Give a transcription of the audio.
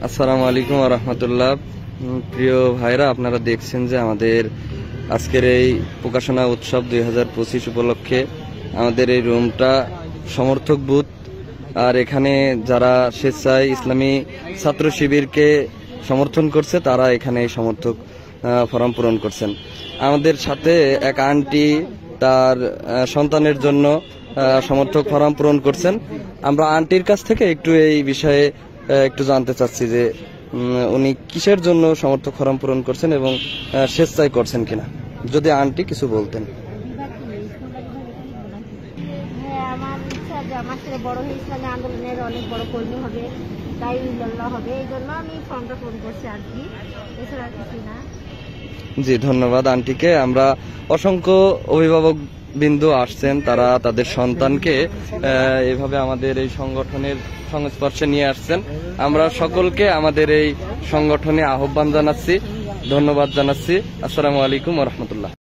আসসালামু আলাইকুম ওয়া রাহমাতুল্লাহ। প্রিয় ভাইরা, আপনারা দেখছেন যে আমাদের আজকের এই প্রকাশনা উৎসব 2025 উপলক্ষে আমাদের এই রুমটা সমর্থক বুথ। আর এখানে যারা স্বেচ্ছায় ইসলামী ছাত্র শিবিরকে সমর্থন করছে তারা এখানে সমর্থক ফর্ম পূরণ করছেন। আমাদের সাথে এক আন্টি তার সন্তানের জন্য সমর্থক ফর্ম পূরণ করছেন। আমরা আন্টির কাছ থেকে একটু এই বিষয়ে একটু জানতে চাচ্ছি যে উনি কিসের জন্য সমর্থক ফর্ম পূরণ করছেন এবং স্বেচ্ছায় করছেন কিনা, যদি আন্টি কিছু বলতেন। আমার ইচ্ছা যে আমার ছেলে বড় হয়ে ইসলামী আন্দোলনের অনেক বড় কর্মী হবে, তাই হবে, এই জন্য আমি ফর্মটা পূরণ করছি আর কি, এছাড়া কিছু না। জি, ধন্যবাদ আন্টিকে। আমরা অসংখ্য অভিভাবক বিন্দু আসছেন, তারা তাদের সন্তানকে এভাবে আমাদের এই সংগঠনের সংস্পর্শে নিয়ে আসছেন। আমরা সকলকে আমাদের এই সংগঠনে আহ্বান জানাচ্ছি, ধন্যবাদ জানাচ্ছি। আসসালামু আলাইকুম ওয়া রাহমাতুল্লাহ।